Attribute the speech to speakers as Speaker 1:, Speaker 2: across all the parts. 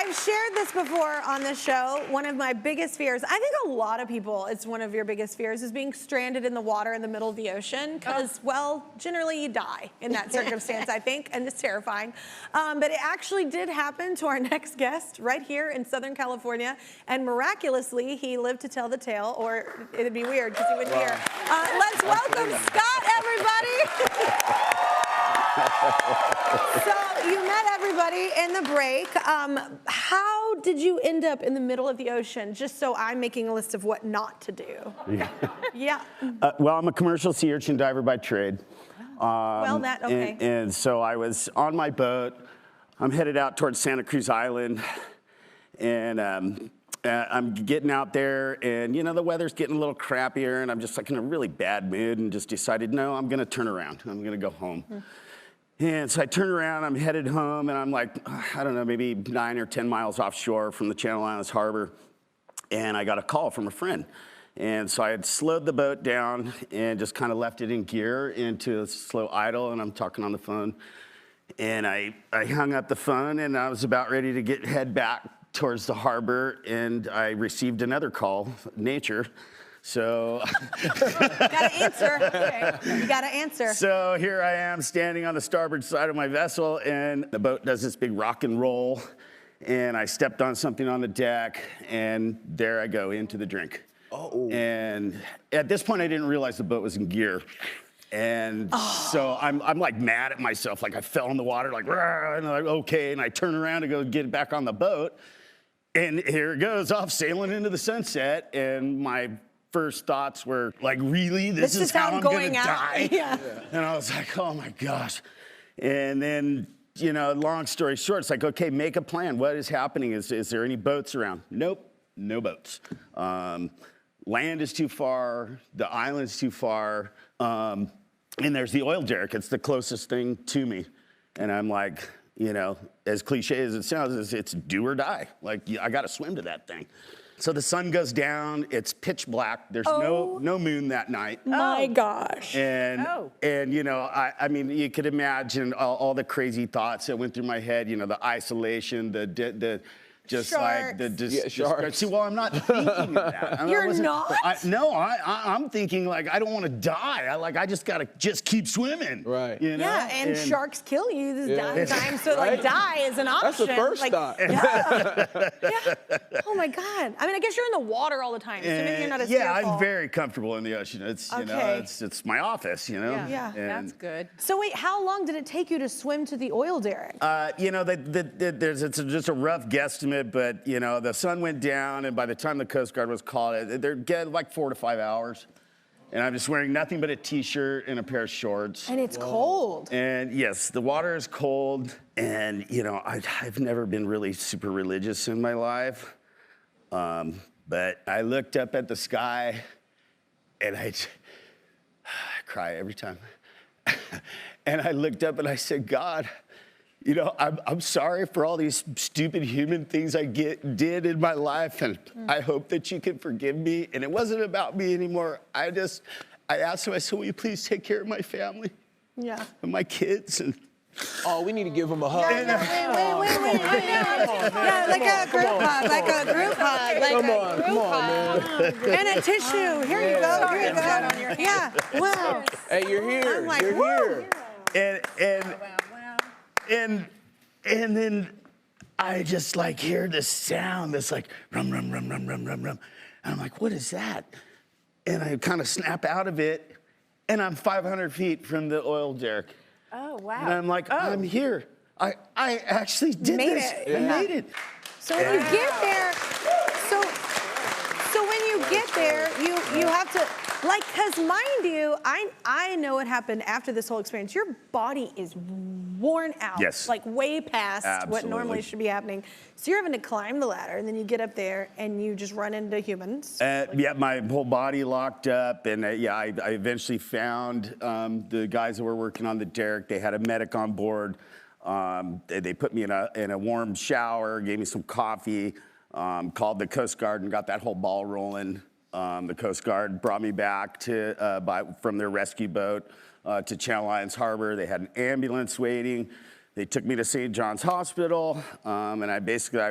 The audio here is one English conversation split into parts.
Speaker 1: I've shared this before on the show. One of my biggest fears, I think a lot of people, it's one of your biggest fears, is being stranded in the water in the middle of the ocean. Because, well, generally you die in that circumstance, I think, and it's terrifying. But it actually did happen to our next guest right here in Southern California. And miraculously, he lived to tell the tale, or it'd be weird because he wouldn't hear. Let's welcome Scott, everybody. So you met everybody in the break. How did you end up in the middle of the ocean? Just so I'm making a list of what not to do. Yeah.
Speaker 2: Well, I'm a commercial sea urchin diver by trade.
Speaker 1: Okay.
Speaker 2: And so I was on my boat. I'm headed out towards Santa Cruz Island, and I'm getting out there, and you know the weather's getting a little crappier, and I'm just like in a really bad mood, and just decided, no, I'm gonna turn around. I'm gonna go home. And so I turn around, I'm headed home, and I'm like, I don't know, maybe 9 or 10 miles offshore from the Channel Islands Harbor, and I got a call from a friend. And so I had slowed the boat down and just kind of left it in gear into a slow idle, and I'm talking on the phone. And I hung up the phone, and I was about ready to head back towards the harbor, and I received another call, nature. So
Speaker 1: gotta answer. Okay. You gotta answer.
Speaker 2: So here I am standing on the starboard side of my vessel, and the boat does this big rock and roll, and I stepped on something on the deck, and there I go into the drink. Oh. And at this point, I didn't realize the boat was in gear. And so I'm like mad at myself, like I fell in the water, like, and I'm like, okay, and I turn around to go get back on the boat, and here it goes, off sailing into the sunset, and my first thoughts were like, really? This is how I'm gonna die?
Speaker 1: Yeah.
Speaker 2: And I was like, oh my gosh. And then, you know, long story short, it's like, okay, make a plan. What is happening? Is there any boats around? Nope, no boats. Land is too far, the island's too far, and there's the oil derrick. It's the closest thing to me. And I'm like, you know, as cliche as it sounds, it's do or die. Like, I gotta swim to that thing. So the sun goes down, it's pitch black, there's no moon that night.
Speaker 1: My gosh.
Speaker 2: And you know, I mean, you could imagine all the crazy thoughts that went through my head, you know, the isolation, the just
Speaker 1: sharks.
Speaker 2: like the sharks. See, well, I'm not thinking of that.
Speaker 1: You're not?
Speaker 2: I'm thinking like I don't want to die. I just gotta keep swimming.
Speaker 3: Right.
Speaker 2: You know?
Speaker 1: Yeah, and sharks kill you this time, so like die is an option.
Speaker 3: That's the first thought.
Speaker 1: Yeah. Oh my God. I mean, I guess you're in the water all the time, so maybe you're not as fearful.
Speaker 2: I'm very comfortable in the ocean. It's you know, it's my office. You know.
Speaker 1: Yeah.
Speaker 4: That's good.
Speaker 1: So wait, how long did it take you to swim to the oil derrick?
Speaker 2: You know, it's just a rough guesstimate. But, you know, the sun went down, and by the time the Coast Guard was called, they're getting like 4 to 5 hours. And I'm just wearing nothing but a T-shirt and a pair of shorts.
Speaker 1: And it's cold.
Speaker 2: And yes, the water is cold. And, you know, I've never been really super religious in my life. But I looked up at the sky, and I cry every time. And I looked up and I said, God, you know, I'm sorry for all these stupid human things I did in my life, and I hope that you can forgive me. And it wasn't about me anymore. I asked him, I said, will you please take care of my family?
Speaker 1: Yeah.
Speaker 2: And my kids. And
Speaker 3: oh, we need to give him a hug.
Speaker 1: Wait. Yeah, like a group hug, like a group hug, like a group hug. And a tissue. Here you go. Here you go. Yeah. Wow.
Speaker 3: Hey, you're here.
Speaker 1: I'm like,
Speaker 3: you're here.
Speaker 2: And then I just like hear this sound, this like rum, rum, rum, rum, rum, rum, rum. And I'm like, what is that? And I kind of snap out of it, and I'm 500 feet from the oil derrick.
Speaker 4: Oh, wow.
Speaker 2: And I'm like, I'm here. I actually did this. I made it.
Speaker 1: So when you get there, so when you get there, you have to, like, because mind you, I know what happened after this whole experience. Your body is worn out.
Speaker 2: Yes.
Speaker 1: Like way past
Speaker 2: Absolutely.
Speaker 1: what normally should be happening. So you're having to climb the ladder, and then you get up there, and you just run into humans.
Speaker 2: Yeah, my whole body locked up, and I eventually found the guys that were working on the derrick. They had a medic on board. They put me in a warm shower, gave me some coffee, called the Coast Guard, and got that whole ball rolling. The Coast Guard brought me back from their rescue boat to Channel Islands Harbor. They had an ambulance waiting. They took me to St. John's Hospital, and I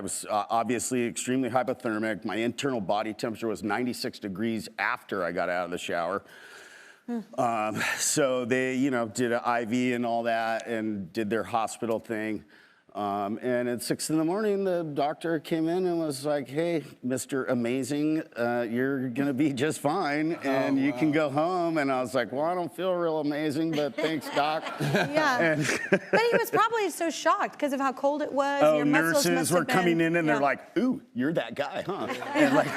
Speaker 2: was obviously extremely hypothermic. My internal body temperature was 96 degrees after I got out of the shower. So they, did an IV and all that and did their hospital thing. And at 6 in the morning, the doctor came in and was like, "Hey, Mr. Amazing, you're going to be just fine, and you can go home." And I was like, "Well, I don't feel real amazing, but thanks, doc."
Speaker 1: Yeah. But he was probably so shocked because of how cold it was.
Speaker 2: Oh,
Speaker 1: Your muscles
Speaker 2: nurses
Speaker 1: must
Speaker 2: were
Speaker 1: have been-
Speaker 2: coming in and
Speaker 1: yeah.
Speaker 2: they're like, "Ooh, you're that guy, huh?" And like,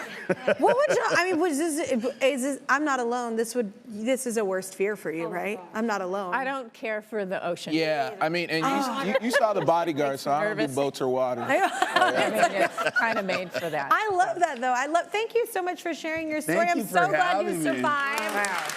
Speaker 1: What would you? I mean, is this? I'm not alone. This is a worst fear for you, right? I'm not alone.
Speaker 4: I don't care for the ocean.
Speaker 3: Yeah, I mean, and you saw the Bodyguard, so I don't do
Speaker 4: nervous.
Speaker 3: boats or water.
Speaker 4: I mean, it's kind of made for that.
Speaker 1: I love that though. Thank you so much for sharing your story.
Speaker 2: Thank
Speaker 1: I'm
Speaker 2: you for
Speaker 1: so glad you
Speaker 2: having me.
Speaker 1: survived.
Speaker 4: Wow.